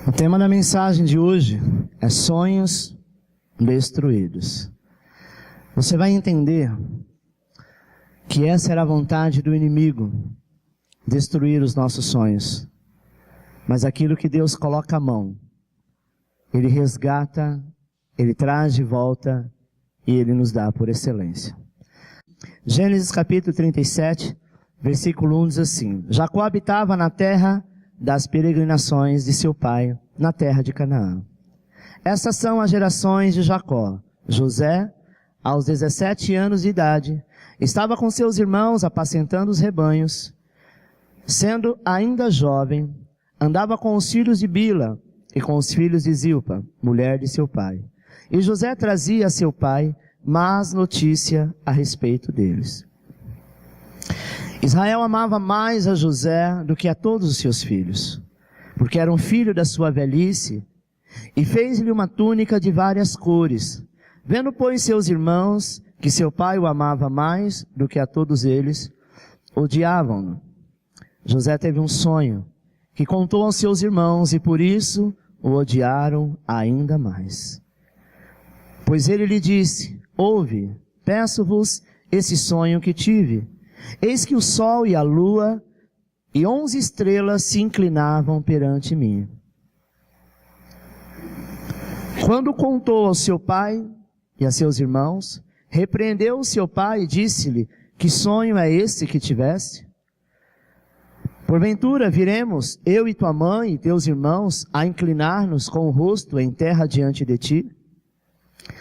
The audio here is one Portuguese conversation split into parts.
O tema da mensagem de hoje é sonhos destruídos. Você vai entender que essa era a vontade do inimigo, destruir os nossos sonhos. Mas aquilo que Deus coloca a mão, Ele resgata, Ele traz de volta e Ele nos dá por excelência. Gênesis capítulo 37, versículo 1 diz assim: Jacó habitava na terra das peregrinações de seu pai, na terra de Canaã. Estas são as gerações de Jacó. José, aos 17 anos de idade, estava com seus irmãos apacentando os rebanhos. Sendo ainda jovem, andava com os filhos de Bila e com os filhos de Zilpa, mulher de seu pai. E José trazia a seu pai más notícia a respeito deles. Israel amava mais a José do que a todos os seus filhos, porque era um filho da sua velhice, e fez-lhe uma túnica de várias cores. Vendo, pois, seus irmãos que seu pai o amava mais do que a todos eles, odiavam-no. José teve um sonho, que contou aos seus irmãos, e por isso o odiaram ainda mais. Pois ele lhe disse: ouve, peço-vos esse sonho que tive. Eis que o sol e a lua e 11 estrelas se inclinavam perante mim. Quando contou ao seu pai e a seus irmãos, repreendeu o seu pai e disse-lhe: que sonho é esse que tiveste? Porventura viremos, eu e tua mãe e teus irmãos, a inclinar-nos com o rosto em terra diante de ti?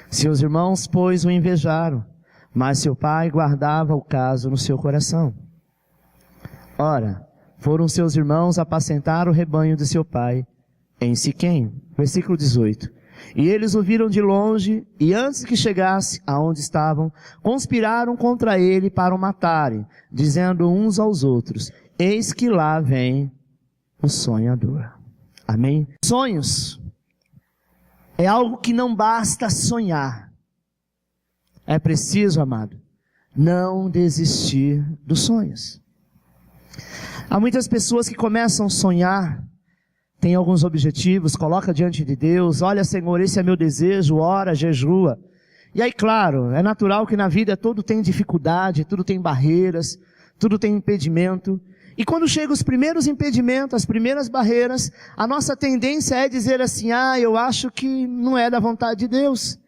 Seus irmãos, pois, o invejaram, mas seu pai guardava o caso no seu coração. Ora, foram seus irmãos apacentar o rebanho de seu pai em Siquém. Versículo 18. E eles o viram de longe, e antes que chegasse aonde estavam, conspiraram contra ele para o matarem, dizendo uns aos outros: eis que lá vem o sonhador. Amém? Sonhos é algo que não basta sonhar. É preciso, amado, não desistir dos sonhos. Há muitas pessoas que começam a sonhar, têm alguns objetivos, coloca diante de Deus: olha, Senhor, esse é meu desejo, ora, jejua. E aí, claro, é natural que na vida tudo tem dificuldade, tudo tem barreiras, tudo tem impedimento. E quando chegam os primeiros impedimentos, as primeiras barreiras, a nossa tendência é dizer assim: eu acho que não é da vontade de Deus.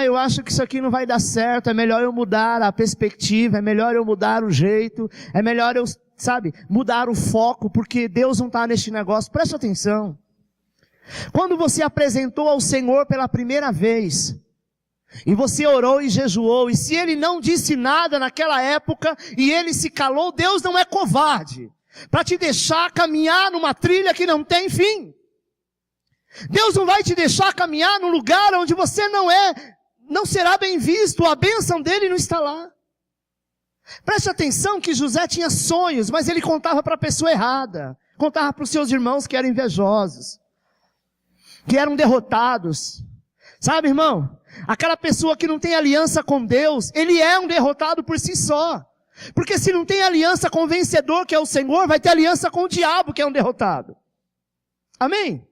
Eu acho que isso aqui não vai dar certo, é melhor eu mudar a perspectiva, é melhor eu mudar o jeito, é melhor eu, mudar o foco, porque Deus não está neste negócio. Preste atenção. Quando você apresentou ao Senhor pela primeira vez, e você orou e jejuou, e se Ele não disse nada naquela época, e Ele se calou, Deus não é covarde, para te deixar caminhar numa trilha que não tem fim. Deus não vai te deixar caminhar num lugar onde você não será bem visto, a bênção dele não está lá. Preste atenção que José tinha sonhos, mas ele contava para a pessoa errada, contava para os seus irmãos que eram invejosos, que eram derrotados. Sabe, irmão, aquela pessoa que não tem aliança com Deus, ele é um derrotado por si só. Porque se não tem aliança com o vencedor, que é o Senhor, vai ter aliança com o diabo, que é um derrotado. Amém?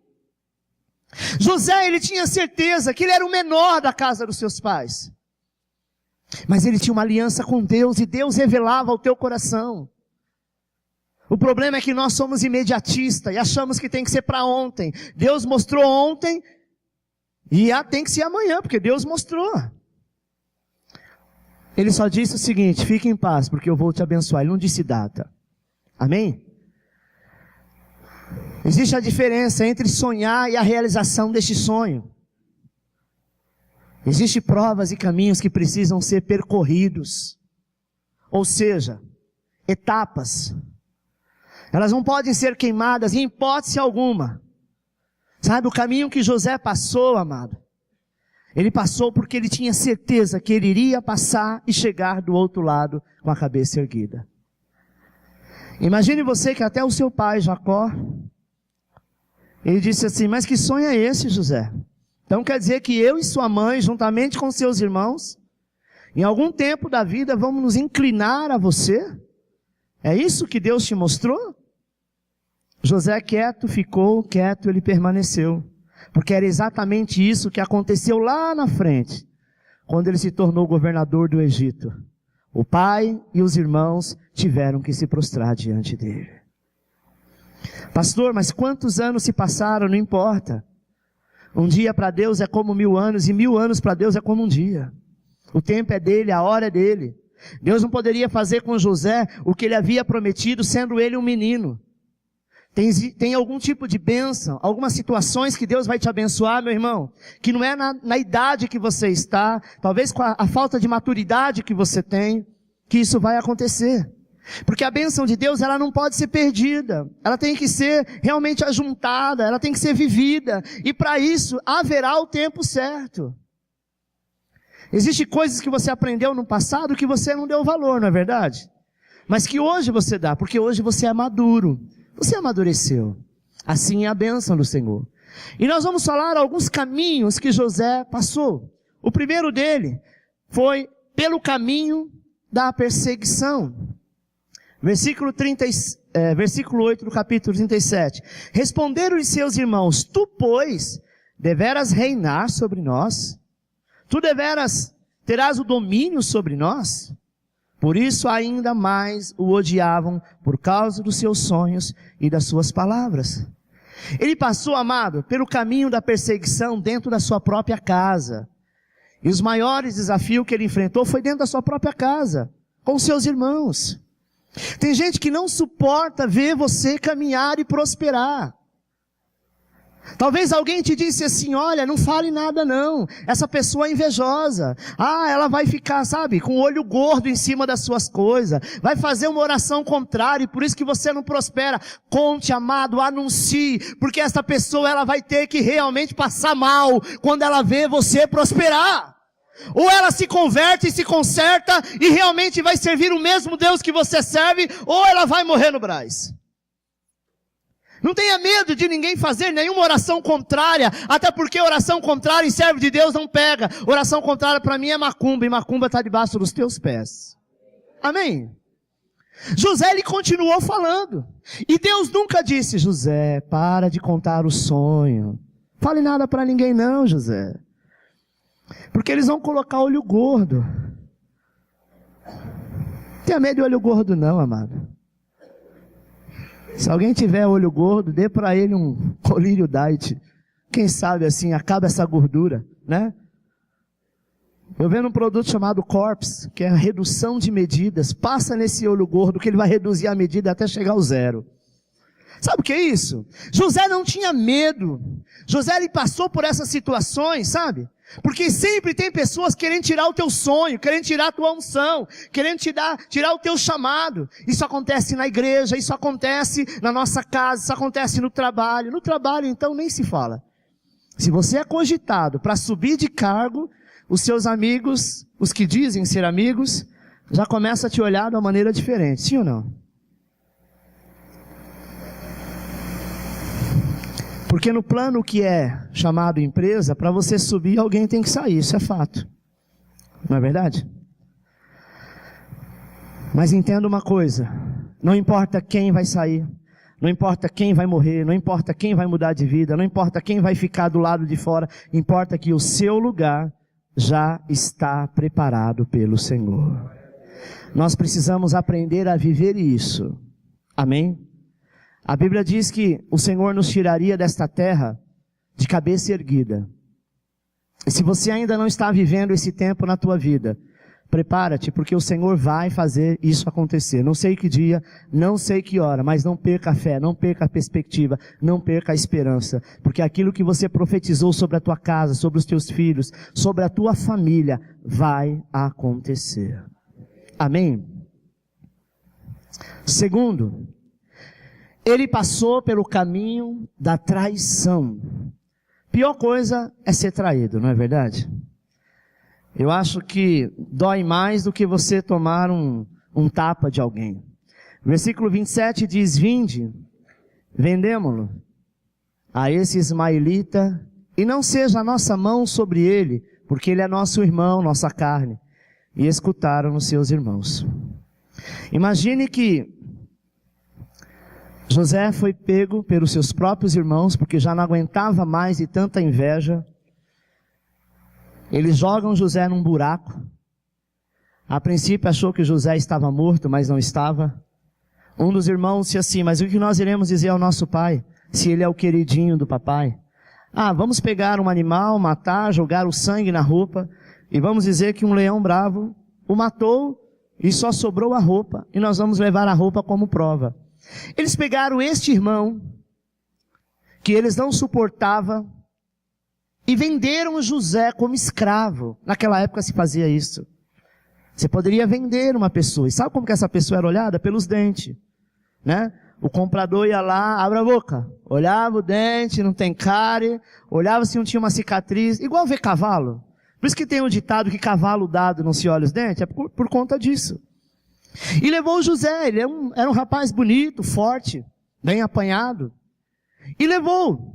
José, ele tinha certeza que ele era o menor da casa dos seus pais. Mas ele tinha uma aliança com Deus, e Deus revelava ao teu coração. O problema é que nós somos imediatistas, e achamos que tem que ser para ontem. Deus mostrou ontem, e tem que ser amanhã, porque Deus mostrou. Ele só disse o seguinte: fique em paz, porque eu vou te abençoar. Ele não disse data. Amém? Existe a diferença entre sonhar e a realização deste sonho. Existem provas e caminhos que precisam ser percorridos. Ou seja, etapas. Elas não podem ser queimadas em hipótese alguma. Sabe, o caminho que José passou, amado, ele passou porque ele tinha certeza que ele iria passar e chegar do outro lado com a cabeça erguida. Imagine você que até o seu pai, Jacó, ele disse assim: mas que sonho é esse, José? Então quer dizer que eu e sua mãe, juntamente com seus irmãos, em algum tempo da vida vamos nos inclinar a você? É isso que Deus te mostrou? José quieto ficou, quieto ele permaneceu. Porque era exatamente isso que aconteceu lá na frente, quando ele se tornou governador do Egito. O pai e os irmãos tiveram que se prostrar diante dele. Pastor, mas quantos anos se passaram? Não importa. Um dia para Deus é como 1000 anos, e 1000 anos para Deus é como um dia. O tempo é dele, a hora é dele. Deus não poderia fazer com José o que ele havia prometido, sendo ele um menino. Tem algum tipo de bênção, algumas situações que Deus vai te abençoar, meu irmão, que não é na idade que você está, talvez com a falta de maturidade que você tem, que isso vai acontecer. Porque a bênção de Deus, ela não pode ser perdida, ela tem que ser realmente ajuntada, ela tem que ser vivida, e para isso haverá o tempo certo. Existem coisas que você aprendeu no passado que você não deu valor, não é verdade? Mas que hoje você dá, porque hoje você é maduro. Você amadureceu. Assim é a bênção do Senhor. E nós vamos falar alguns caminhos que José passou. O primeiro dele foi pelo caminho da perseguição. Versículo 8 do capítulo 37. Responderam-lhe seus irmãos: tu, pois, deveras reinar sobre nós? Tu deveras terás o domínio sobre nós? Por isso ainda mais o odiavam por causa dos seus sonhos e das suas palavras. Ele passou, amado, pelo caminho da perseguição dentro da sua própria casa. E os maiores desafios que ele enfrentou foi dentro da sua própria casa, com seus irmãos. Tem gente que não suporta ver você caminhar e prosperar. Talvez alguém te disse assim: olha, não fale nada não, essa pessoa é invejosa, ela vai ficar, sabe, com o olho gordo em cima das suas coisas, vai fazer uma oração contrária e por isso que você não prospera. Conte, amado, anuncie, porque essa pessoa ela vai ter que realmente passar mal quando ela vê você prosperar. Ou ela se converte e se conserta e realmente vai servir o mesmo Deus que você serve, ou ela vai morrer no Brás. Não tenha medo de ninguém fazer nenhuma oração contrária, até porque oração contrária em servo de Deus não pega. Oração contrária para mim é macumba, e macumba está debaixo dos teus pés. Amém? José, ele continuou falando. E Deus nunca disse: José, para de contar o sonho. Fale nada para ninguém não, José. Porque eles vão colocar olho gordo. Tenha medo de olho gordo não, amado. Se alguém tiver olho gordo, dê para ele um colírio diet. Quem sabe assim, acaba essa gordura, né? Eu vendo um produto chamado Corps, que é a redução de medidas. Passa nesse olho gordo que ele vai reduzir a medida até chegar ao 0. Sabe o que é isso? José não tinha medo. José, ele passou por essas situações, sabe? Porque sempre tem pessoas querendo tirar o teu sonho, querendo tirar a tua unção, querendo tirar o teu chamado. Isso acontece na igreja, isso acontece na nossa casa, isso acontece no trabalho. No trabalho, então, nem se fala. Se você é cogitado para subir de cargo, os seus amigos, os que dizem ser amigos, já começam a te olhar de uma maneira diferente. Sim ou não? Porque no plano que é chamado empresa, para você subir, alguém tem que sair, isso é fato. Não é verdade? Mas entenda uma coisa, não importa quem vai sair, não importa quem vai morrer, não importa quem vai mudar de vida, não importa quem vai ficar do lado de fora, importa que o seu lugar já está preparado pelo Senhor. Nós precisamos aprender a viver isso. Amém? A Bíblia diz que o Senhor nos tiraria desta terra de cabeça erguida. E se você ainda não está vivendo esse tempo na tua vida, prepara-te, porque o Senhor vai fazer isso acontecer. Não sei que dia, não sei que hora, mas não perca a fé, não perca a perspectiva, não perca a esperança. Porque aquilo que você profetizou sobre a tua casa, sobre os teus filhos, sobre a tua família, vai acontecer. Amém? Segundo, ele passou pelo caminho da traição. Pior coisa é ser traído, não é verdade? Eu acho que dói mais do que você tomar um tapa de alguém. Versículo 27 diz: vinde, vendemo-lo a esse ismaelita, e não seja a nossa mão sobre ele, porque ele é nosso irmão, nossa carne. E escutaram os seus irmãos. Imagine que José foi pego pelos seus próprios irmãos, porque já não aguentava mais de tanta inveja. Eles jogam José num buraco. A princípio achou que José estava morto, mas não estava. Um dos irmãos disse assim: mas o que nós iremos dizer ao nosso pai, se ele é o queridinho do papai? Vamos pegar um animal, matar, jogar o sangue na roupa, e vamos dizer que um leão bravo o matou e só sobrou a roupa, e nós vamos levar a roupa como prova. Eles pegaram este irmão, que eles não suportavam, e venderam José como escravo. Naquela época se fazia isso. Você poderia vender uma pessoa. E sabe como que essa pessoa era olhada? Pelos dentes, né? O comprador ia lá, abre a boca, olhava o dente, não tem cárie, olhava se não tinha uma cicatriz, igual ver cavalo. Por isso que tem um ditado que cavalo dado não se olha os dentes, é por conta disso. E levou o José, ele era um rapaz bonito, forte, bem apanhado. E levou.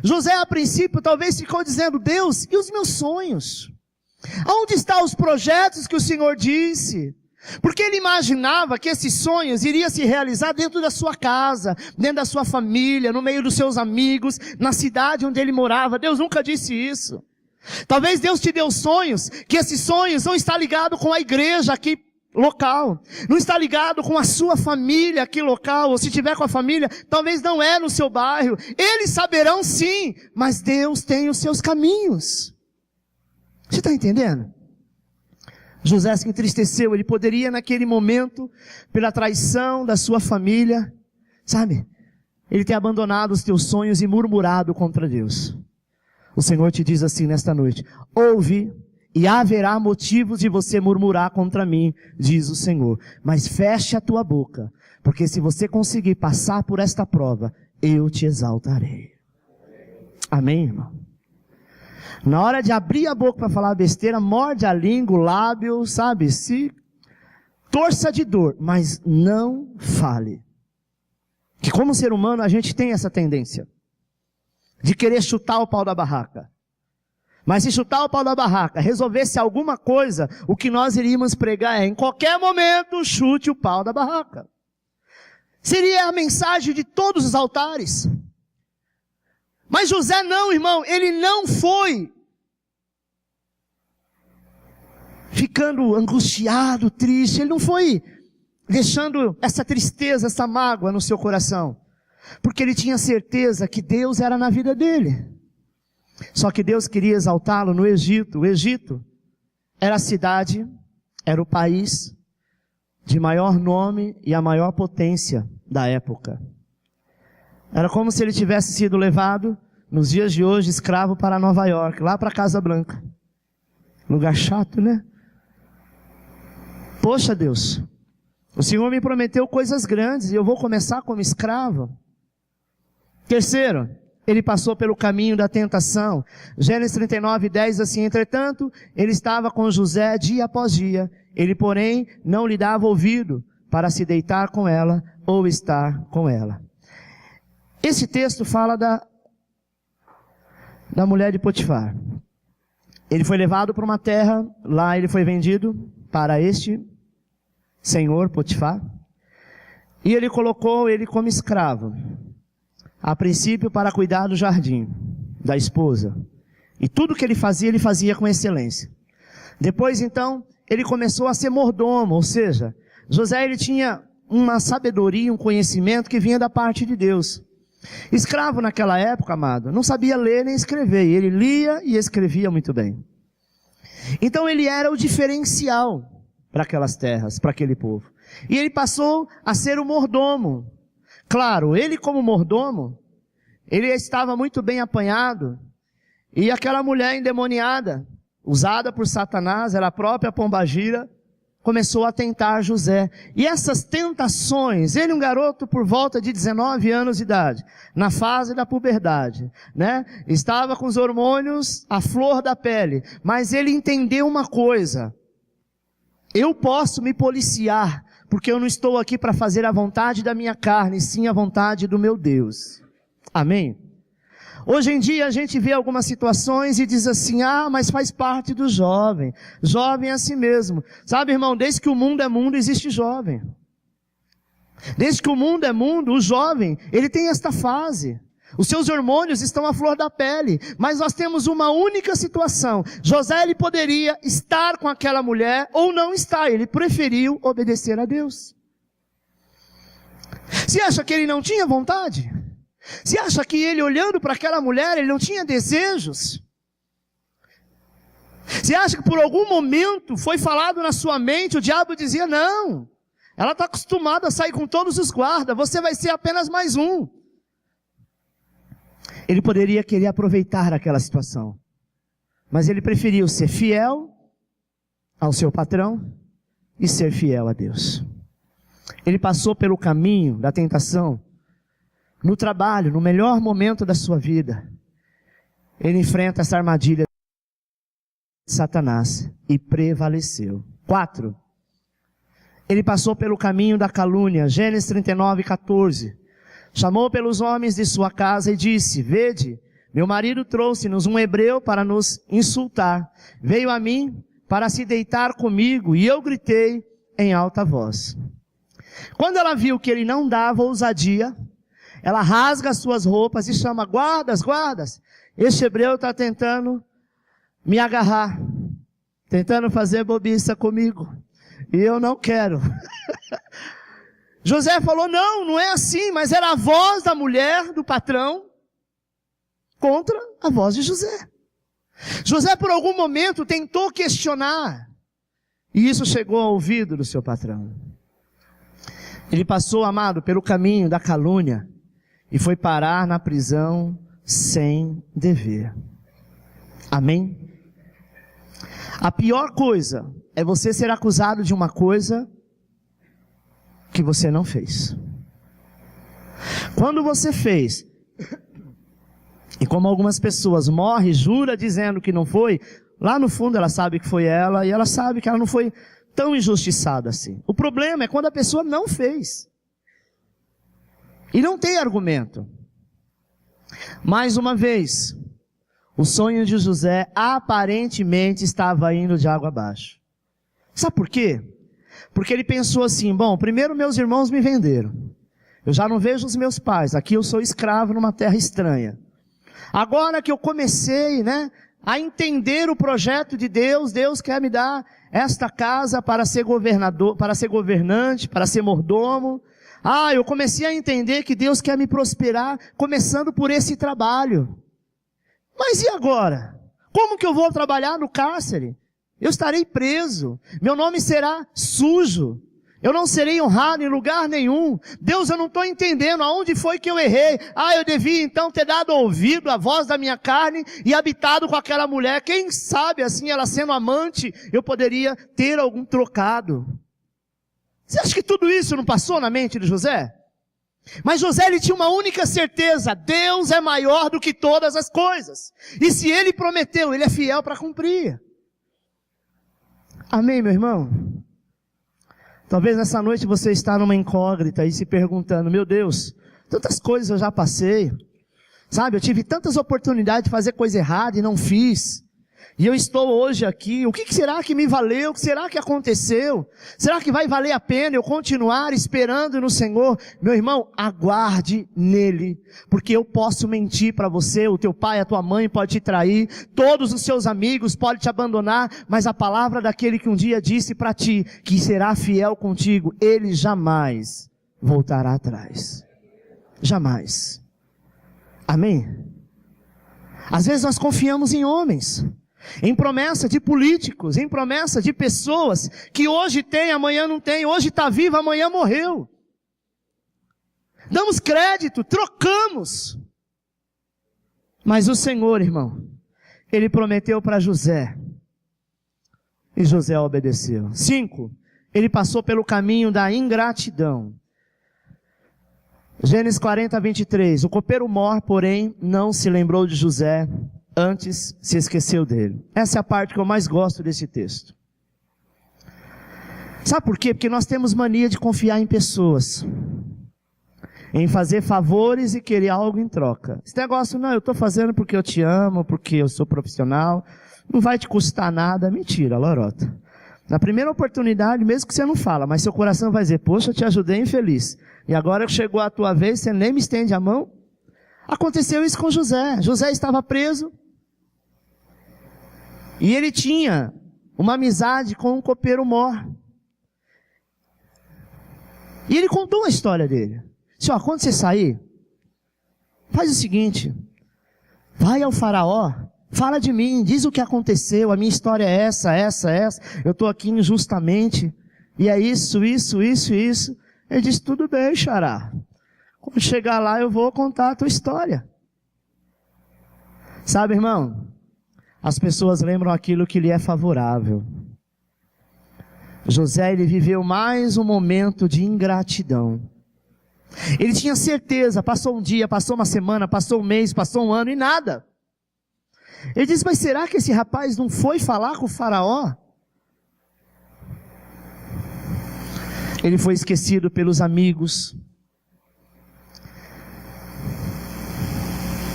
José, a princípio, talvez ficou dizendo: Deus, e os meus sonhos? Onde estão os projetos que o Senhor disse? Porque ele imaginava que esses sonhos iriam se realizar dentro da sua casa, dentro da sua família, no meio dos seus amigos, na cidade onde ele morava. Deus nunca disse isso. Talvez Deus te deu sonhos, que esses sonhos não estão ligados com a igreja aqui local, não está ligado com a sua família aqui local, ou se tiver com a família, talvez não é no seu bairro. Eles saberão sim, mas Deus tem os seus caminhos. Você está entendendo? José se entristeceu, ele poderia naquele momento, pela traição da sua família, sabe, ele ter abandonado os teus sonhos e murmurado contra Deus. O Senhor te diz assim nesta noite: ouve, e haverá motivos de você murmurar contra mim, diz o Senhor. Mas feche a tua boca, porque se você conseguir passar por esta prova, eu te exaltarei. Amém, irmão? Na hora de abrir a boca para falar besteira, morde a língua, o lábio, sabe? Se torça de dor, mas não fale. Que como ser humano a gente tem essa tendência de querer chutar o pau da barraca. Mas se chutar o pau da barraca resolvesse alguma coisa, o que nós iríamos pregar é: em qualquer momento, chute o pau da barraca. Seria a mensagem de todos os altares. Mas José não, irmão, ele não foi ficando angustiado, triste, ele não foi deixando essa tristeza, essa mágoa no seu coração, porque ele tinha certeza que Deus era na vida dele. Só que Deus queria exaltá-lo no Egito. O Egito era a cidade, era o país de maior nome e a maior potência da época. Era como se ele tivesse sido levado, nos dias de hoje, escravo para Nova York, lá para Casa Branca. Lugar chato, né? Poxa Deus, o Senhor me prometeu coisas grandes e eu vou começar como escravo. Terceiro, ele passou pelo caminho da tentação. Gênesis 39:10 assim: entretanto, ele estava com José dia após dia. Ele, porém, não lhe dava ouvido para se deitar com ela ou estar com ela. Esse texto fala da mulher de Potifar. Ele foi levado para uma terra, lá ele foi vendido para este senhor Potifar, e ele colocou ele como escravo, a princípio para cuidar do jardim da esposa, e tudo que ele fazia com excelência. Depois então, ele começou a ser mordomo, ou seja, José ele tinha uma sabedoria, um conhecimento que vinha da parte de Deus. Escravo naquela época, amado, não sabia ler nem escrever, e ele lia e escrevia muito bem. Então ele era o diferencial para aquelas terras, para aquele povo. E ele passou a ser o mordomo. Claro, ele como mordomo, ele estava muito bem apanhado, e aquela mulher endemoniada, usada por Satanás, era a própria pombagira, começou a tentar José. E essas tentações, ele um garoto por volta de 19 anos de idade, na fase da puberdade, né? Estava com os hormônios à flor da pele, mas ele entendeu uma coisa: eu posso me policiar, porque eu não estou aqui para fazer a vontade da minha carne, sim a vontade do meu Deus. Amém? Hoje em dia a gente vê algumas situações e diz assim: mas faz parte do jovem. Jovem é assim mesmo. Sabe, irmão, desde que o mundo é mundo, existe jovem. Desde que o mundo é mundo, o jovem, ele tem esta fase. Os seus hormônios estão à flor da pele. Mas nós temos uma única situação. José, ele poderia estar com aquela mulher ou não estar. Ele preferiu obedecer a Deus. Você acha que ele não tinha vontade? Você acha que ele, olhando para aquela mulher, ele não tinha desejos? Você acha que por algum momento foi falado na sua mente, o diabo dizia, não, ela está acostumada a sair com todos os guardas, você vai ser apenas mais um. Ele poderia querer aproveitar aquela situação, mas ele preferiu ser fiel ao seu patrão e ser fiel a Deus. Ele passou pelo caminho da tentação, no trabalho, no melhor momento da sua vida. Ele enfrenta essa armadilha de Satanás e prevaleceu. 4. Ele passou pelo caminho da calúnia. Gênesis 39:14. Chamou pelos homens de sua casa e disse, vede, meu marido trouxe-nos um hebreu para nos insultar. Veio a mim para se deitar comigo e eu gritei em alta voz. Quando ela viu que ele não dava ousadia, ela rasga as suas roupas e chama, guardas, guardas. Este hebreu está tentando me agarrar, tentando fazer bobiça comigo. E eu não quero. José falou, não é assim, mas era a voz da mulher, do patrão, contra a voz de José. José, por algum momento, tentou questionar. E isso chegou ao ouvido do seu patrão. Ele passou, amado, pelo caminho da calúnia e foi parar na prisão sem dever. Amém? A pior coisa é você ser acusado de uma coisa que você não fez. Quando você fez, e como algumas pessoas morrem, jura dizendo que não foi, lá no fundo ela sabe que foi ela, e ela sabe que ela não foi tão injustiçada assim. O problema é quando a pessoa não fez. E não tem argumento. Mais uma vez, o sonho de José aparentemente estava indo de água abaixo. Sabe por quê? Porque ele pensou assim, bom, primeiro meus irmãos me venderam. Eu já não vejo os meus pais, aqui eu sou escravo numa terra estranha. Agora que eu comecei, a entender o projeto de Deus, Deus quer me dar esta casa para ser governador, para ser governante, para ser mordomo. Eu comecei a entender que Deus quer me prosperar, começando por esse trabalho. Mas e agora? Como que eu vou trabalhar no cárcere? Eu estarei preso, meu nome será sujo, eu não serei honrado em lugar nenhum. Deus, eu não estou entendendo aonde foi que eu errei. Eu devia então ter dado ouvido à voz da minha carne e habitado com aquela mulher. Quem sabe assim, ela sendo amante, eu poderia ter algum trocado. Você acha que tudo isso não passou na mente de José? Mas José, ele tinha uma única certeza, Deus é maior do que todas as coisas. E se ele prometeu, ele é fiel para cumprir. Amém, meu irmão? Talvez nessa noite você está numa incógnita e se perguntando, meu Deus, tantas coisas eu já passei. Sabe, eu tive tantas oportunidades de fazer coisa errada e não fiz. E eu estou hoje aqui, o que será que me valeu? O que será que aconteceu? Será que vai valer a pena eu continuar esperando no Senhor? Meu irmão, aguarde nele, porque eu posso mentir para você, o teu pai, a tua mãe pode te trair, todos os seus amigos podem te abandonar, mas a palavra daquele que um dia disse para ti, que será fiel contigo, ele jamais voltará atrás. Jamais. Amém? Às vezes nós confiamos em homens, em promessa de políticos, em promessa de pessoas que hoje tem, amanhã não tem, hoje está vivo, amanhã morreu. Damos crédito, trocamos. Mas o Senhor, irmão, Ele prometeu para José, e José obedeceu. 5. Ele passou pelo caminho da ingratidão. Gênesis 40:23. O copeiro mor, porém, não se lembrou de José, antes se esqueceu dele. Essa é a parte que eu mais gosto desse texto. Sabe por quê? Porque nós temos mania de confiar em pessoas, em fazer favores e querer algo em troca. Esse negócio, não, eu estou fazendo porque eu te amo, porque eu sou profissional, não vai te custar nada. Mentira, lorota. Na primeira oportunidade, mesmo que você não fala, mas seu coração vai dizer, poxa, eu te ajudei infeliz. E agora que chegou a tua vez, você nem me estende a mão? Aconteceu isso com José. José estava preso. E ele tinha uma amizade com um copeiro-mor. E ele contou a história dele. Disse, ó, quando você sair, faz o seguinte, vai ao faraó, fala de mim, diz o que aconteceu, a minha história é essa, eu estou aqui injustamente, e é isso. Ele disse, tudo bem, xará. Quando chegar lá eu vou contar a tua história. Sabe, irmão, as pessoas lembram aquilo que lhe é favorável. José, ele viveu mais um momento de ingratidão. Ele tinha certeza, passou um dia, passou uma semana, passou um mês, passou um ano e nada. Ele disse, mas será que esse rapaz não foi falar com o faraó? Ele foi esquecido pelos amigos.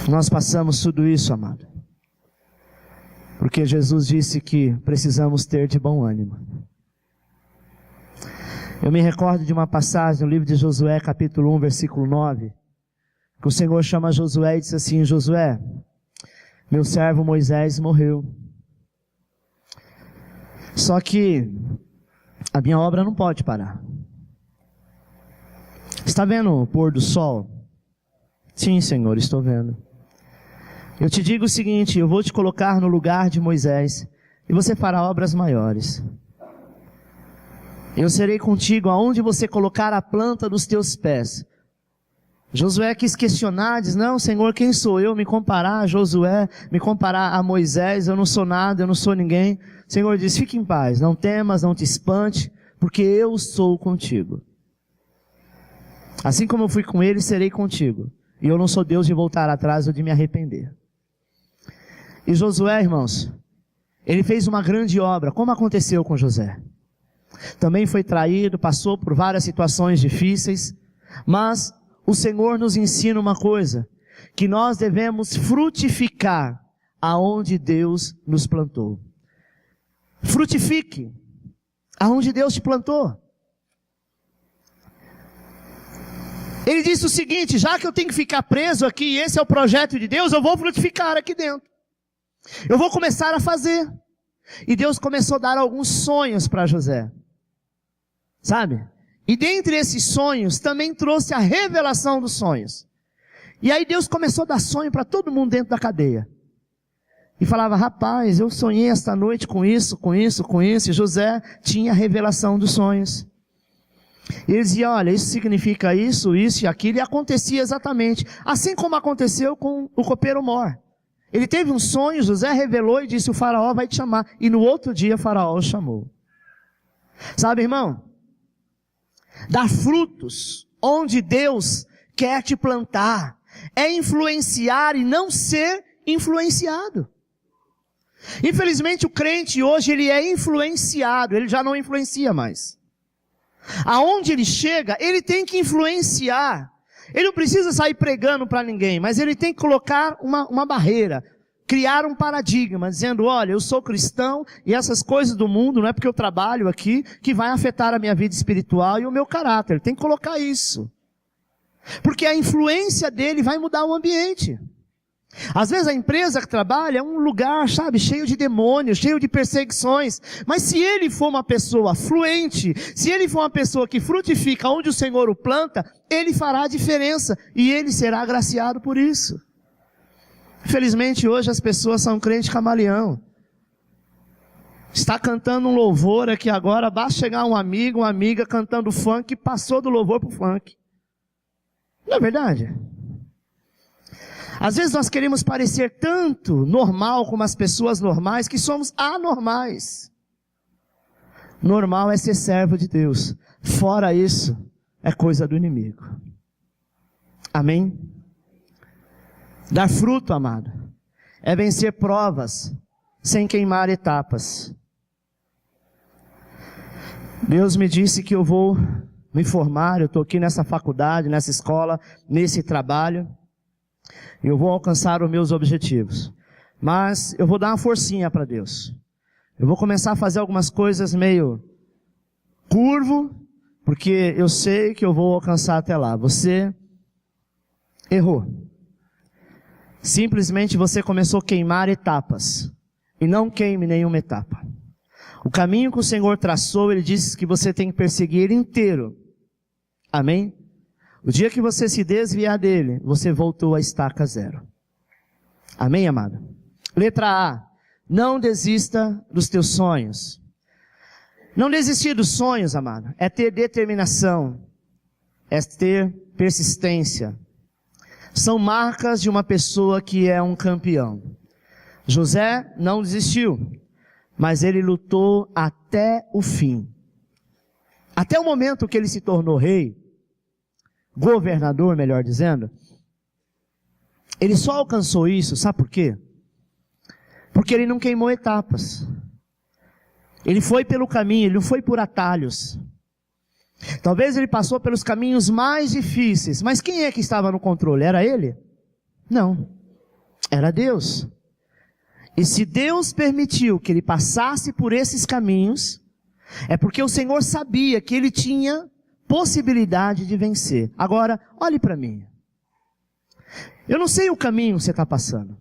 Nós passamos tudo isso, amado, porque Jesus disse que precisamos ter de bom ânimo. Eu me recordo de uma passagem no livro de Josué, capítulo 1, versículo 9, que o Senhor chama Josué e diz assim, Josué, meu servo Moisés morreu. Só que a minha obra não pode parar. Está vendo o pôr do sol? Sim, Senhor, estou vendo. Eu te digo o seguinte, eu vou te colocar no lugar de Moisés, e você fará obras maiores. Eu serei contigo aonde você colocar a planta dos teus pés. Josué quis questionar, diz, não, Senhor, quem sou eu? Me comparar a Josué, me comparar a Moisés, eu não sou nada, eu não sou ninguém. O Senhor diz, fique em paz, não temas, não te espante, porque eu sou contigo. Assim como eu fui com ele, serei contigo. E eu não sou Deus de voltar atrás ou de me arrepender. E Josué, irmãos, ele fez uma grande obra, como aconteceu com José. Também foi traído, passou por várias situações difíceis, mas o Senhor nos ensina uma coisa, que nós devemos frutificar aonde Deus nos plantou. Frutifique aonde Deus te plantou. Ele disse o seguinte, já que eu tenho que ficar preso aqui, e esse é o projeto de Deus, eu vou frutificar aqui dentro. Eu vou começar a fazer. E Deus começou a dar alguns sonhos para José. Sabe? E dentre esses sonhos, também trouxe a revelação dos sonhos. E aí Deus começou a dar sonho para todo mundo dentro da cadeia. E falava, rapaz, eu sonhei esta noite com isso. E José tinha a revelação dos sonhos. E ele dizia, olha, isso significa isso e aquilo. E acontecia exatamente. Assim como aconteceu com o copeiro-mor. Ele teve um sonho, José revelou e disse, o faraó vai te chamar. E no outro dia o faraó o chamou. Sabe, irmão? Dar frutos onde Deus quer te plantar é influenciar e não ser influenciado. Infelizmente o crente hoje ele é influenciado, ele já não influencia mais. Aonde ele chega, ele tem que influenciar. Ele não precisa sair pregando para ninguém, mas ele tem que colocar uma barreira, criar um paradigma, dizendo, olha, eu sou cristão e essas coisas do mundo, não é porque eu trabalho aqui, que vai afetar a minha vida espiritual e o meu caráter. Ele tem que colocar isso. Porque a influência dele vai mudar o ambiente. Às vezes a empresa que trabalha é um lugar, sabe, cheio de demônios, cheio de perseguições. Mas se ele for uma pessoa fluente, se ele for uma pessoa que frutifica onde o Senhor o planta, ele fará a diferença e ele será agraciado por isso. Infelizmente hoje as pessoas são crentes camaleão. Está cantando um louvor aqui agora, basta chegar um amigo, uma amiga cantando funk e passou do louvor para o funk. Não é verdade? Às vezes nós queremos parecer tanto normal como as pessoas normais que somos anormais. Normal é ser servo de Deus. Fora isso, é coisa do inimigo. Amém? Dar fruto, amado, é vencer provas sem queimar etapas. Deus me disse que eu vou me formar, eu estou aqui nessa faculdade, nessa escola, nesse trabalho. Eu vou alcançar os meus objetivos. Mas eu vou dar uma forcinha para Deus. Eu vou começar a fazer algumas coisas meio curvo, porque eu sei que eu vou alcançar até lá. Você errou. Simplesmente você começou a queimar etapas. E não queime nenhuma etapa. O caminho que o Senhor traçou, Ele disse que você tem que perseguir Ele inteiro. Amém? O dia que você se desviar dele, você voltou à estaca zero. Amém, amado? Letra A. Não desista dos teus sonhos. Não desistir dos sonhos, amado, é ter determinação, é ter persistência. São marcas de uma pessoa que é um campeão. José não desistiu, mas ele lutou até o fim. Até o momento que ele se tornou rei, governador, melhor dizendo, ele só alcançou isso, sabe por quê? Porque ele não queimou etapas. Ele foi pelo caminho, ele não foi por atalhos. Talvez ele passou pelos caminhos mais difíceis, mas quem é que estava no controle? Era ele? Não, era Deus. E se Deus permitiu que ele passasse por esses caminhos, é porque o Senhor sabia que ele tinha possibilidade de vencer. Agora, olhe para mim. Eu não sei o caminho que você está passando.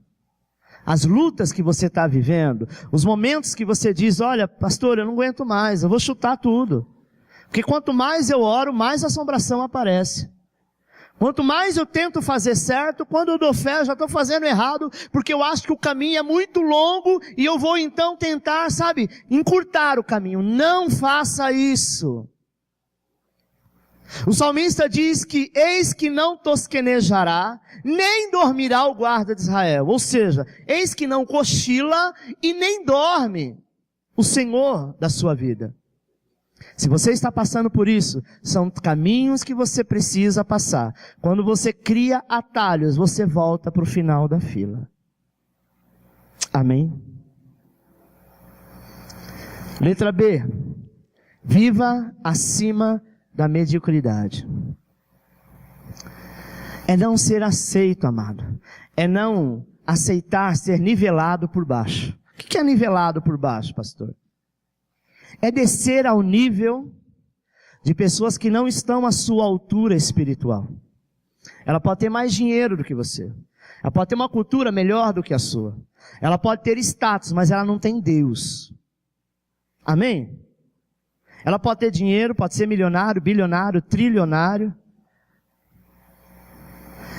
As lutas que você está vivendo, os momentos que você diz, olha, pastor, eu não aguento mais, eu vou chutar tudo. Porque quanto mais eu oro, mais assombração aparece. Quanto mais eu tento fazer certo, quando eu dou fé, eu já estou fazendo errado, porque eu acho que o caminho é muito longo, e eu vou então tentar, sabe, encurtar o caminho. Não faça isso. O salmista diz que, eis que não tosquenejará, nem dormirá o guarda de Israel. Ou seja, eis que não cochila e nem dorme o Senhor da sua vida. Se você está passando por isso, são caminhos que você precisa passar. Quando você cria atalhos, você volta para o final da fila. Amém? Letra B. Viva acima da mediocridade. É não ser aceito, amado. É não aceitar ser nivelado por baixo. O que é nivelado por baixo, pastor? É descer ao nível de pessoas que não estão à sua altura espiritual. Ela pode ter mais dinheiro do que você. Ela pode ter uma cultura melhor do que a sua. Ela pode ter status, mas ela não tem Deus. Amém? Ela pode ter dinheiro, pode ser milionário, bilionário, trilionário.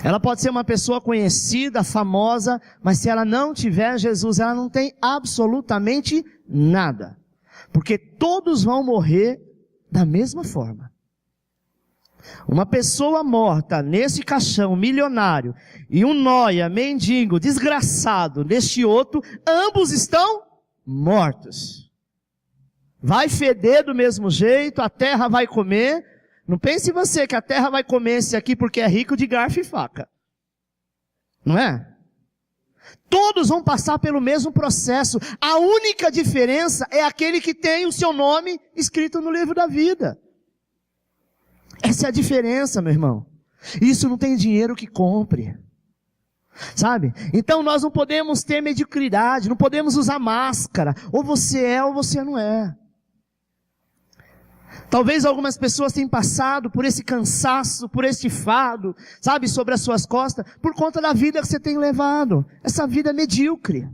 Ela pode ser uma pessoa conhecida, famosa, mas se ela não tiver Jesus, ela não tem absolutamente nada. Porque todos vão morrer da mesma forma. Uma pessoa morta nesse caixão milionário e um nóia, mendigo, desgraçado neste outro, ambos estão mortos. Vai feder do mesmo jeito, a terra vai comer. Não pense você que a terra vai comer esse aqui porque é rico de garfo e faca. Não é? Todos vão passar pelo mesmo processo. A única diferença é aquele que tem o seu nome escrito no livro da vida. Essa é a diferença, meu irmão. Isso não tem dinheiro que compre. Sabe? Então nós não podemos ter mediocridade, não podemos usar máscara. Ou você é ou você não é. Talvez algumas pessoas tenham passado por esse cansaço, por este fardo, sabe, sobre as suas costas, por conta da vida que você tem levado. Essa vida medíocre.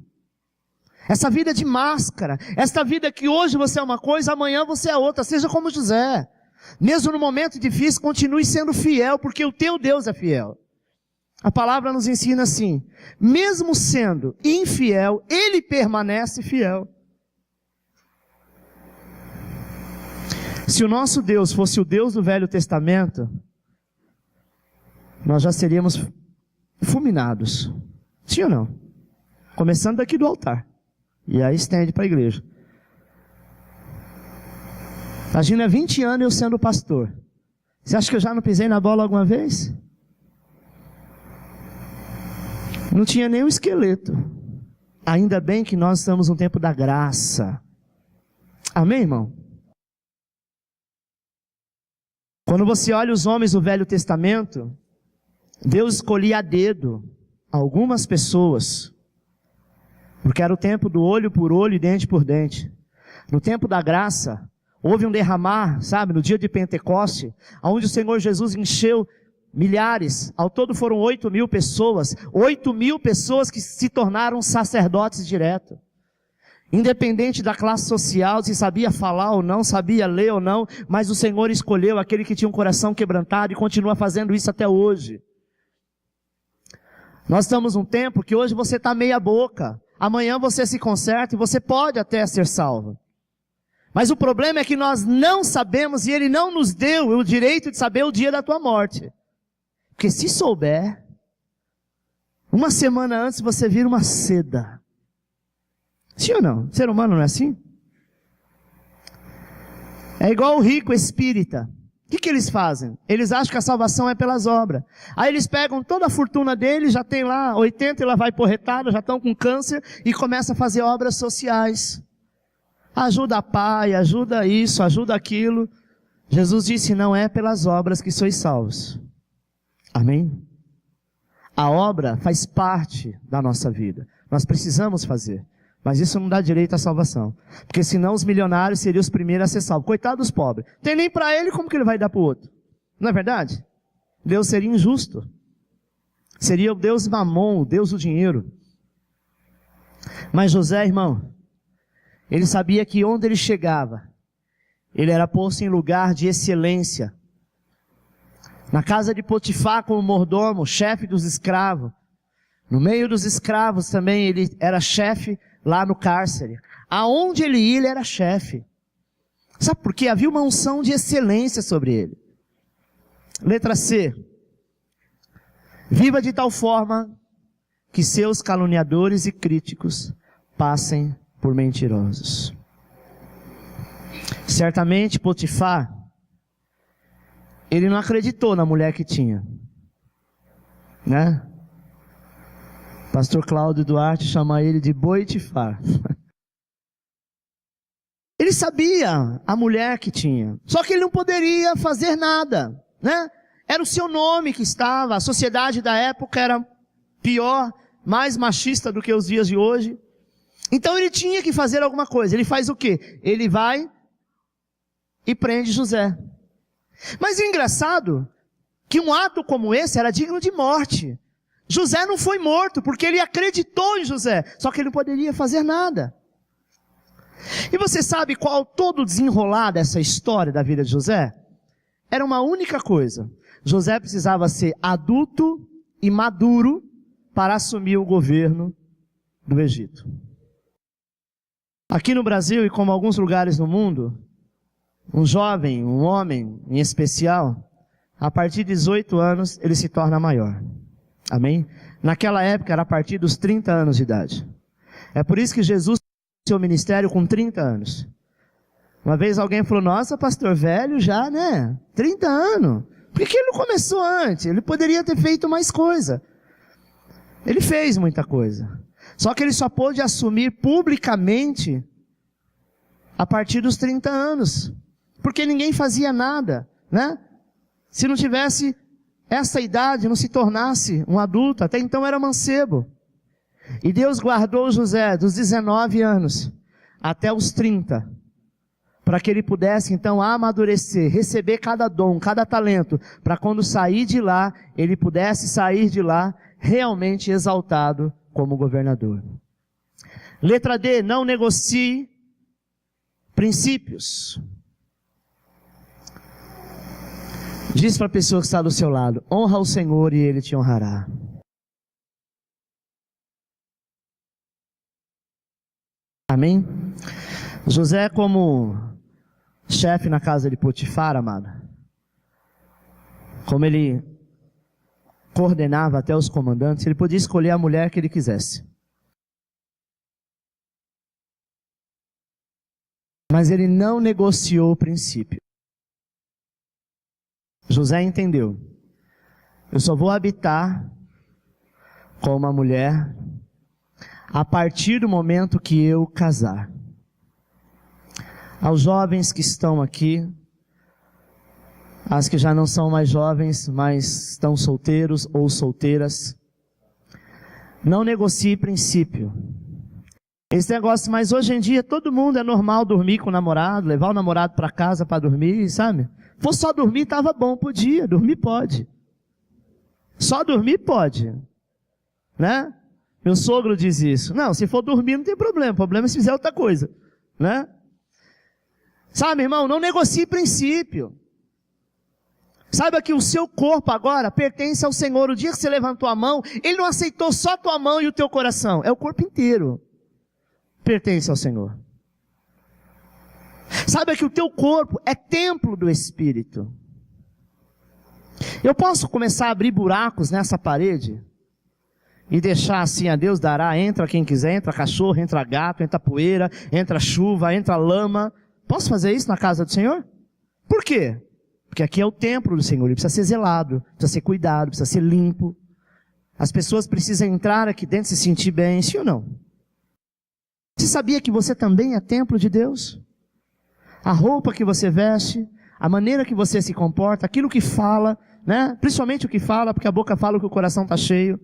Essa vida de máscara. Essa vida que hoje você é uma coisa, amanhã você é outra. Seja como José. Mesmo no momento difícil, continue sendo fiel, porque o teu Deus é fiel. A palavra nos ensina assim, mesmo sendo infiel, Ele permanece fiel. Se o nosso Deus fosse o Deus do Velho Testamento, nós já seríamos fulminados. Sim ou não? Começando daqui do altar. E aí estende para a igreja. Imagina 20 anos eu sendo pastor. Você acha que eu já não pisei na bola alguma vez? Não tinha nem um esqueleto. Ainda bem que nós estamos no tempo da graça. Amém, irmão? Quando você olha os homens do Velho Testamento, Deus escolhia a dedo algumas pessoas. Porque era o tempo do olho por olho e dente por dente. No tempo da graça, houve um derramar, sabe, no dia de Pentecoste, onde o Senhor Jesus encheu milhares, ao todo foram 8.000 pessoas, 8.000 pessoas que se tornaram sacerdotes direto. Independente da classe social, se sabia falar ou não, sabia ler ou não, mas o Senhor escolheu aquele que tinha um coração quebrantado e continua fazendo isso até hoje. Nós estamos num tempo que hoje você está meia boca, amanhã você se conserta e você pode até ser salvo. Mas o problema é que nós não sabemos e Ele não nos deu o direito de saber o dia da tua morte. Porque se souber, uma semana antes você vira uma seda. Sim ou não? Ser humano não é assim? É igual o rico espírita. O que eles fazem? Eles acham que a salvação é pelas obras. Aí eles pegam toda a fortuna deles, já tem lá 80 e lá vai porretada, já estão com câncer e começam a fazer obras sociais. Ajuda a pai, ajuda isso, ajuda aquilo. Jesus disse, não é pelas obras que sois salvos. Amém? A obra faz parte da nossa vida. Nós precisamos fazer. Mas isso não dá direito à salvação. Porque senão os milionários seriam os primeiros a ser salvos. Coitado dos pobres. Tem nem para ele, como que ele vai dar para o outro? Não é verdade? Deus seria injusto. Seria o Deus Mamon, o Deus do dinheiro. Mas José, irmão, ele sabia que onde ele chegava, ele era posto em lugar de excelência. Na casa de Potifar como mordomo, chefe dos escravos. No meio dos escravos também ele era chefe lá no cárcere. Aonde ele ia, ele era chefe. Sabe por quê? Havia uma unção de excelência sobre ele. Letra C. Viva de tal forma que seus caluniadores e críticos passem por mentirosos. Certamente Potifar, ele não acreditou na mulher que tinha, né? Pastor Cláudio Duarte chama ele de Boitifar. Ele sabia a mulher que tinha, só que ele não poderia fazer nada, né? Era o seu nome que estava, a sociedade da época era pior, mais machista do que os dias de hoje. Então ele tinha que fazer alguma coisa. Ele faz o quê? Ele vai e prende José. Mas o engraçado, que um ato como esse era digno de morte. José não foi morto, porque ele acreditou em José, só que ele não poderia fazer nada. E você sabe qual todo o desenrolar dessa história da vida de José? Era uma única coisa. José precisava ser adulto e maduro para assumir o governo do Egito. Aqui no Brasil e como alguns lugares no mundo, um jovem, um homem em especial, a partir de 18 anos ele se torna maior. Amém? Naquela época era a partir dos 30 anos de idade. É por isso que Jesus começou seu ministério com 30 anos. Uma vez alguém falou, nossa, pastor, velho já, né? 30 anos. Por que ele não começou antes? Ele poderia ter feito mais coisa. Ele fez muita coisa. Só que ele só pôde assumir publicamente a partir dos 30 anos. Porque ninguém fazia nada, né? Se não tivesse essa idade, não se tornasse um adulto, até então era mancebo. E Deus guardou José dos 19 anos até os 30, para que ele pudesse então amadurecer, receber cada dom, cada talento, para quando sair de lá, ele pudesse sair de lá realmente exaltado como governador. Letra D, não negocie princípios. Diz para a pessoa que está do seu lado, honra o Senhor e Ele te honrará. Amém? José como chefe na casa de Potifar, amado, como ele coordenava até os comandantes, ele podia escolher a mulher que ele quisesse. Mas ele não negociou o princípio. José entendeu. Eu só vou habitar com uma mulher a partir do momento que eu casar. Aos jovens que estão aqui, as que já não são mais jovens, mas estão solteiros ou solteiras, não negocie princípio. Esse negócio, mas hoje em dia todo mundo é normal dormir com o namorado, levar o namorado para casa para dormir, sabe? For só dormir, estava bom, podia, dormir pode. Só dormir pode, né? Meu sogro diz isso. Não, se for dormir não tem problema, o problema é se fizer outra coisa, né? Sabe, irmão, não negocie princípio. Saiba que o seu corpo agora pertence ao Senhor. O dia que você levantou a mão, Ele não aceitou só tua mão e o teu coração, é o corpo inteiro. Pertence ao Senhor. Saiba que o teu corpo é templo do Espírito. Eu posso começar a abrir buracos nessa parede e deixar assim, a Deus dará, entra quem quiser, entra cachorro, entra gato, entra poeira, entra chuva, entra lama. Posso fazer isso na casa do Senhor? Por quê? Porque aqui é o templo do Senhor, ele precisa ser zelado, precisa ser cuidado, precisa ser limpo. As pessoas precisam entrar aqui dentro e se sentir bem, sim ou não? Você sabia que você também é templo de Deus? A roupa que você veste, a maneira que você se comporta, aquilo que fala, né? Principalmente o que fala, porque a boca fala o que o coração está cheio.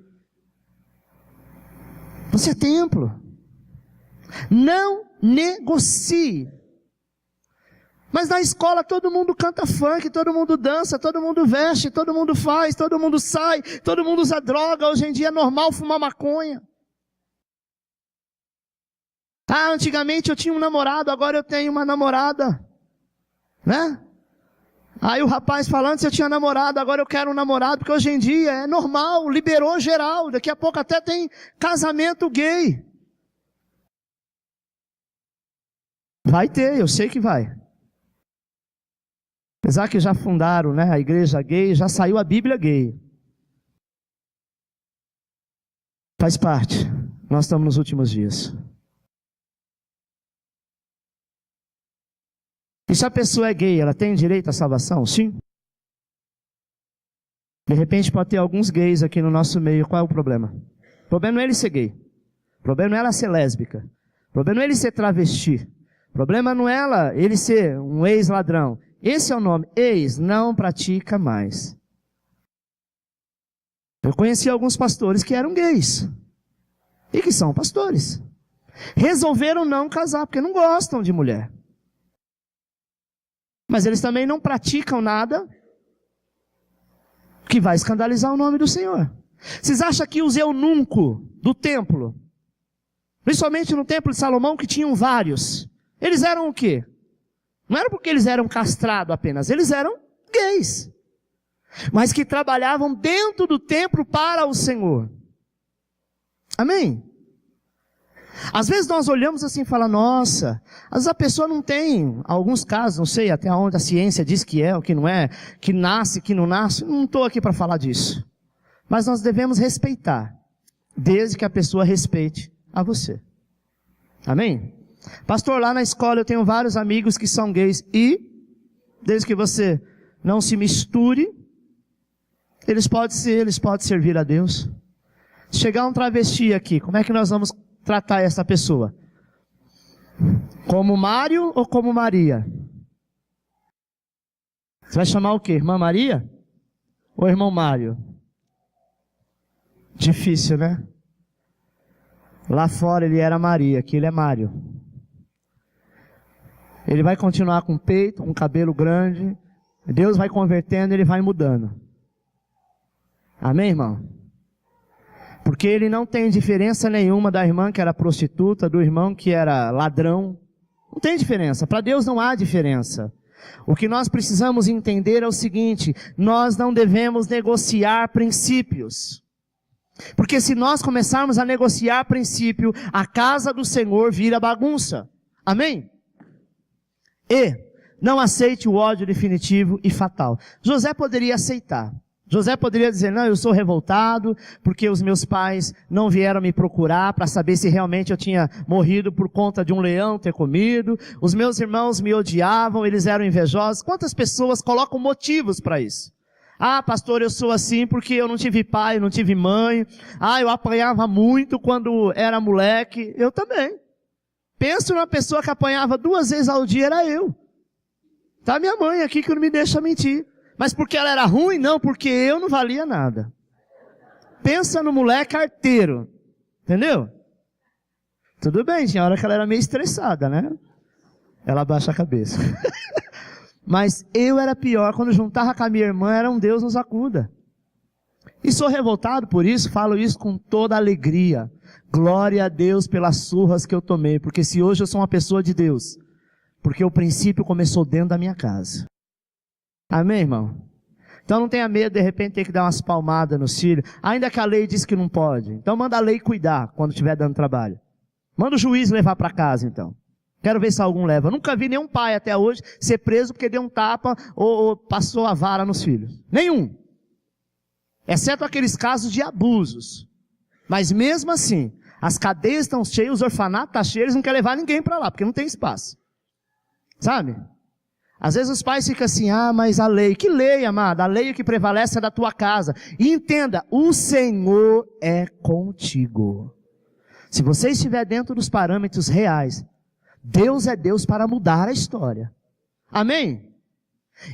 Você é templo. Não negocie. Mas na escola todo mundo canta funk, todo mundo dança, todo mundo veste, todo mundo faz, todo mundo sai, todo mundo usa droga. Hoje em dia é normal fumar maconha. Ah, antigamente eu tinha um namorado, agora eu tenho uma namorada, né? Aí o rapaz falando, se eu tinha namorado, agora eu quero um namorado, porque hoje em dia é normal, liberou geral, daqui a pouco até tem casamento gay. Vai ter, eu sei que vai. Apesar que já fundaram, né, a igreja gay, já saiu a Bíblia gay. Faz parte, nós estamos nos últimos dias. E se a pessoa é gay, ela tem direito à salvação? Sim. De repente pode ter alguns gays aqui no nosso meio, qual é o problema? O problema não é ele ser gay. O problema não é ela ser lésbica. O problema não é ele ser travesti. O problema não é ele ser um ex-ladrão. Esse é o nome, ex, não pratica mais. Eu conheci alguns pastores que eram gays. E que são pastores. Resolveram não casar, porque não gostam de mulher. Mas eles também não praticam nada que vai escandalizar o nome do Senhor. Vocês acham que os eunucos do templo, principalmente no templo de Salomão, que tinham vários, eles eram o quê? Não era porque eles eram castrados apenas, eles eram gays. Mas que trabalhavam dentro do templo para o Senhor. Amém? Às vezes nós olhamos assim e falamos, nossa, às vezes a pessoa não tem, alguns casos, não sei até onde a ciência diz que é ou que não é, que nasce, que não nasce, não estou aqui para falar disso. Mas nós devemos respeitar, desde que a pessoa respeite a você. Amém? Pastor, lá na escola eu tenho vários amigos que são gays e, desde que você não se misture, eles podem servir a Deus. Se chegar um travesti aqui, como é que nós vamos tratar essa pessoa? Como Mário ou como Maria? Você vai chamar o quê? Irmã Maria? Ou irmão Mário? Difícil, né? Lá fora ele era Maria, aqui ele é Mário. Ele vai continuar com peito, com cabelo grande. Deus vai convertendo, ele vai mudando. Amém, irmão? Porque ele não tem diferença nenhuma da irmã que era prostituta, do irmão que era ladrão. Não tem diferença. Para Deus não há diferença. O que nós precisamos entender é o seguinte: nós não devemos negociar princípios. Porque se nós começarmos a negociar princípio, a casa do Senhor vira bagunça. Amém? E não aceite o ódio definitivo e fatal. José poderia aceitar. José poderia dizer, não, eu sou revoltado porque os meus pais não vieram me procurar para saber se realmente eu tinha morrido por conta de um leão ter comido. Os meus irmãos me odiavam, eles eram invejosos. Quantas pessoas colocam motivos para isso? Ah, pastor, eu sou assim porque eu não tive pai, não tive mãe. Ah, eu apanhava muito quando era moleque. Eu também. Penso numa pessoa que apanhava 2 vezes ao dia, era eu. Tá minha mãe aqui que não me deixa mentir. Mas porque ela era ruim? Não, porque eu não valia nada. Pensa no moleque arteiro. Entendeu? Tudo bem, tinha hora que ela era meio estressada, né? Ela abaixa a cabeça. Mas eu era pior, quando juntava com a minha irmã, era um Deus nos acuda. E sou revoltado por isso, falo isso com toda alegria. Glória a Deus pelas surras que eu tomei, porque se hoje eu sou uma pessoa de Deus, porque o princípio começou dentro da minha casa. Amém, irmão? Então não tenha medo de repente ter que dar umas palmadas no filho, ainda que a lei diz que não pode. Então manda a lei cuidar quando estiver dando trabalho. Manda o juiz levar para casa então. Quero ver se algum leva. Eu nunca vi nenhum pai até hoje ser preso porque deu um tapa ou passou a vara nos filhos. Nenhum. Exceto aqueles casos de abusos. Mas mesmo assim, as cadeias estão cheias, os orfanatos estão cheios, eles não querem levar ninguém para lá, porque não tem espaço. Sabe? Às vezes os pais ficam assim, mas a lei. Que lei, amada? A lei que prevalece é da tua casa. E entenda, o Senhor é contigo. Se você estiver dentro dos parâmetros reais, Deus é Deus para mudar a história. Amém?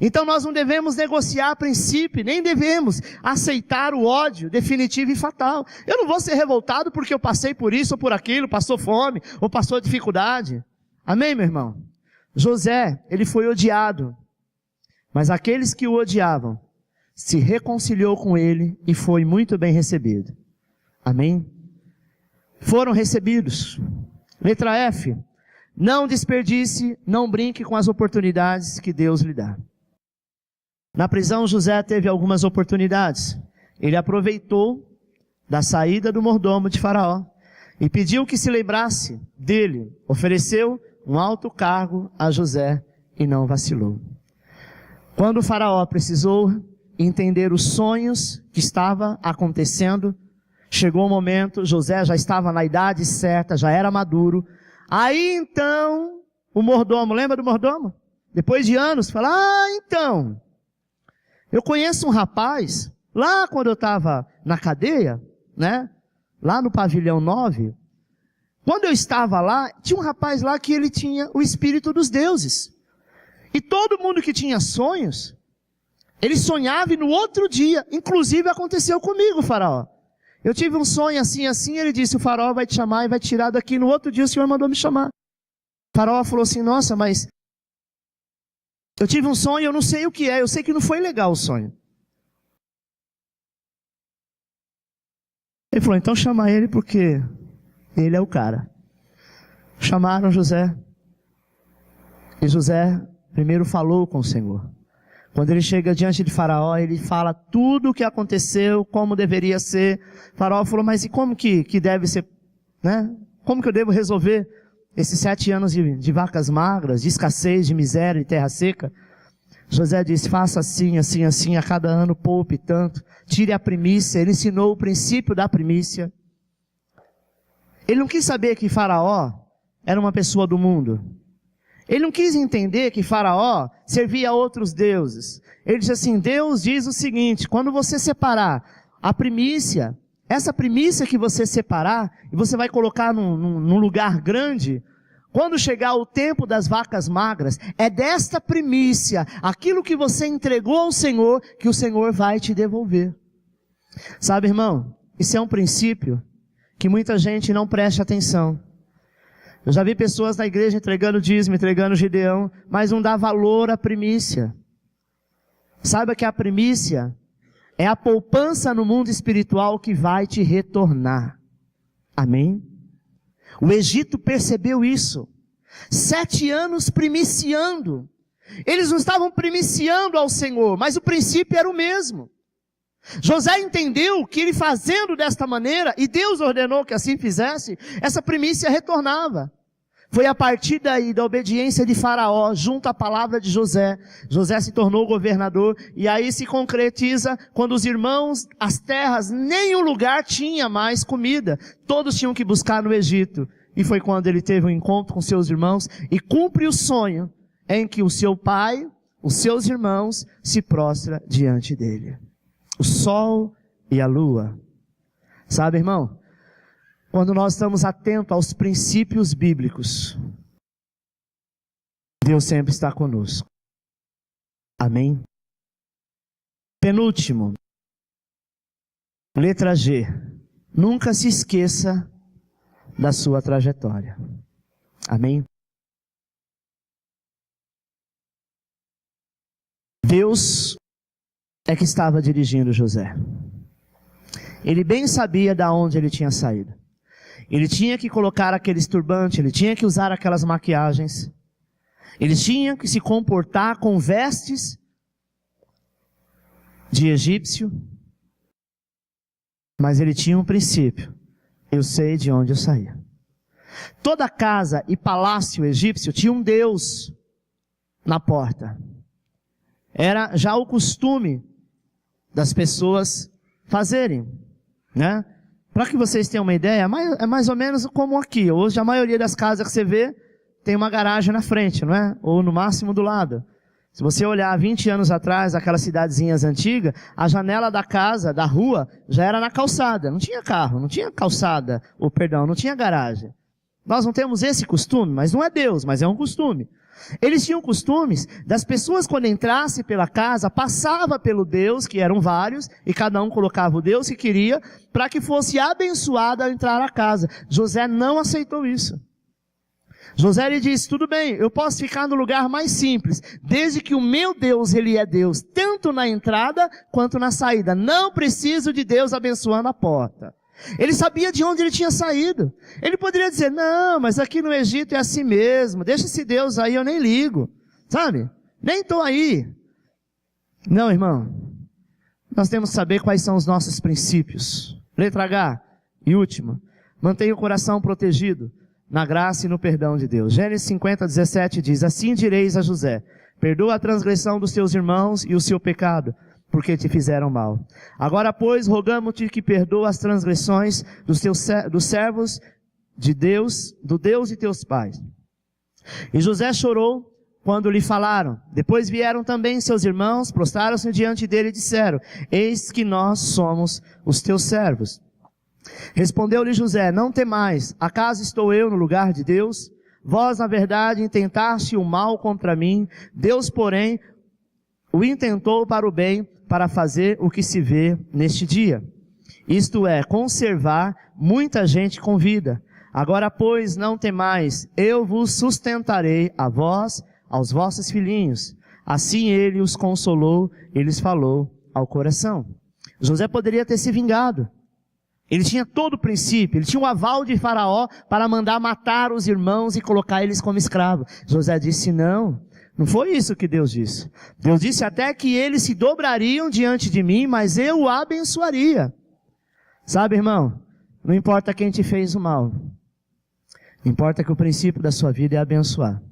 Então nós não devemos negociar princípio, nem devemos aceitar o ódio definitivo e fatal. Eu não vou ser revoltado porque eu passei por isso ou por aquilo, passou fome ou passou dificuldade. Amém, meu irmão? José, ele foi odiado, mas aqueles que o odiavam se reconciliou com ele e foi muito bem recebido. Amém? Foram recebidos. Letra F. Não desperdice, não brinque com as oportunidades que Deus lhe dá. Na prisão, José teve algumas oportunidades. Ele aproveitou da saída do mordomo de Faraó e pediu que se lembrasse dele. Ofereceu um alto cargo a José e não vacilou. Quando o Faraó precisou entender os sonhos que estava acontecendo, chegou o momento, José já estava na idade certa, já era maduro. Aí então, o mordomo, lembra do mordomo? Depois de anos, fala, então, eu conheço um rapaz, lá quando eu estava na cadeia, né? Lá no pavilhão 9, quando eu estava lá, tinha um rapaz lá que ele tinha o espírito dos deuses. E todo mundo que tinha sonhos, ele sonhava e no outro dia, inclusive aconteceu comigo, Faraó. Eu tive um sonho assim, ele disse, o Faraó vai te chamar e vai te tirar daqui. No outro dia o Senhor mandou me chamar. O Faraó falou assim, nossa, mas eu tive um sonho, eu não sei o que é, eu sei que não foi legal o sonho. Ele falou, então chama ele porque ele é o cara. Chamaram José. E José primeiro falou com o Senhor. Quando ele chega diante de Faraó, ele fala tudo o que aconteceu, como deveria ser. Faraó falou, mas e como que deve ser, né? Como que eu devo resolver esses 7 anos de vacas magras, de escassez, de miséria, de terra seca? José disse, faça assim, assim, assim, a cada ano poupe tanto, tire a primícia. Ele ensinou o princípio da primícia. Ele não quis saber que Faraó era uma pessoa do mundo. Ele não quis entender que Faraó servia a outros deuses. Ele disse assim, Deus diz o seguinte, quando você separar a primícia, essa primícia que você separar, e você vai colocar num lugar grande, quando chegar o tempo das vacas magras, é desta primícia, aquilo que você entregou ao Senhor, que o Senhor vai te devolver. Sabe, irmão, isso é um princípio que muita gente não presta atenção. Eu já vi pessoas na igreja entregando dízimo, entregando gideão, mas não dá valor à primícia. Saiba que a primícia é a poupança no mundo espiritual que vai te retornar. Amém? O Egito percebeu isso. 7 anos primiciando. Eles não estavam primiciando ao Senhor, mas o princípio era o mesmo. José entendeu que ele fazendo desta maneira, e Deus ordenou que assim fizesse, essa primícia retornava. Foi a partir daí, da obediência de Faraó, junto à palavra de José, José se tornou governador, e aí se concretiza quando os irmãos, as terras, nenhum lugar tinha mais comida. Todos tinham que buscar no Egito. E foi quando ele teve um encontro com seus irmãos, e cumpre o sonho em que o seu pai, os seus irmãos, se prostra diante dele. O sol e a lua. Sabe, irmão? Quando nós estamos atentos aos princípios bíblicos, Deus sempre está conosco. Amém? Penúltimo. Letra G. Nunca se esqueça da sua trajetória. Amém? Deus é que estava dirigindo José. Ele bem sabia de onde ele tinha saído. Ele tinha que colocar aqueles turbantes, ele tinha que usar aquelas maquiagens. Ele tinha que se comportar com vestes de egípcio. Mas ele tinha um princípio. Eu sei de onde eu saí. Toda casa e palácio egípcio tinha um Deus na porta. Era já o costume das pessoas fazerem, né? Para que vocês tenham uma ideia, é mais ou menos como aqui. Hoje a maioria das casas que você vê tem uma garagem na frente, não é? Ou no máximo do lado. Se você olhar 20 anos atrás, aquelas cidadezinhas antigas, a janela da casa, da rua, já era na calçada. Não tinha carro, não tinha calçada, não tinha garagem. Nós não temos esse costume, mas não é Deus, mas é um costume. Eles tinham costumes das pessoas, quando entrassem pela casa, passava pelo Deus, que eram vários, e cada um colocava o Deus que queria, para que fosse abençoado ao entrar na casa. José não aceitou isso. José lhe disse, tudo bem, eu posso ficar no lugar mais simples, desde que o meu Deus, ele é Deus, tanto na entrada quanto na saída. Não preciso de Deus abençoando a porta. Ele sabia de onde ele tinha saído. Ele poderia dizer, não, mas aqui no Egito é assim mesmo, deixa esse Deus aí, eu nem ligo, sabe? Nem estou aí. Não, irmão, nós temos que saber quais são os nossos princípios. Letra H, e última, mantenha o coração protegido na graça e no perdão de Deus. Gênesis 50, 17 diz, assim direis a José, perdoa a transgressão dos teus irmãos e o seu pecado, porque te fizeram mal. Agora, pois, rogamo-te que perdoa as transgressões dos servos de Deus, do Deus de teus pais. E José chorou quando lhe falaram. Depois vieram também seus irmãos, prostraram-se diante dele e disseram, eis que nós somos os teus servos. Respondeu-lhe José, não temais, acaso estou eu no lugar de Deus? Vós, na verdade, intentaste o mal contra mim, Deus, porém, o intentou para o bem, para fazer o que se vê neste dia. Isto é, conservar muita gente com vida. Agora, pois, não temais, eu vos sustentarei a vós, aos vossos filhinhos. Assim ele os consolou, e lhes falou ao coração. José poderia ter se vingado. Ele tinha todo o princípio, ele tinha o aval de Faraó para mandar matar os irmãos e colocar eles como escravos. José disse, não foi isso que Deus disse. Deus disse até que eles se dobrariam diante de mim, mas eu o abençoaria. Sabe, irmão, não importa quem te fez o mal, importa que o princípio da sua vida é abençoar.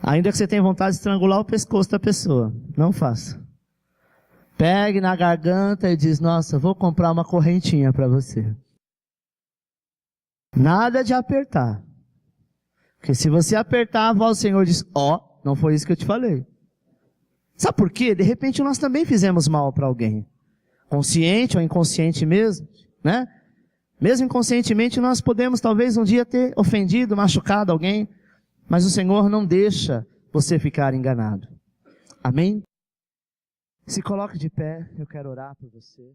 Ainda que você tenha vontade de estrangular o pescoço da pessoa, não faça. Pegue na garganta e diz, nossa, vou comprar uma correntinha para você. Nada de apertar. Porque se você apertar, a voz do Senhor diz, não foi isso que eu te falei. Sabe por quê? De repente nós também fizemos mal para alguém. Consciente ou inconsciente mesmo, né? Mesmo inconscientemente nós podemos talvez um dia ter ofendido, machucado alguém, mas o Senhor não deixa você ficar enganado. Amém? Se coloque de pé, eu quero orar por você.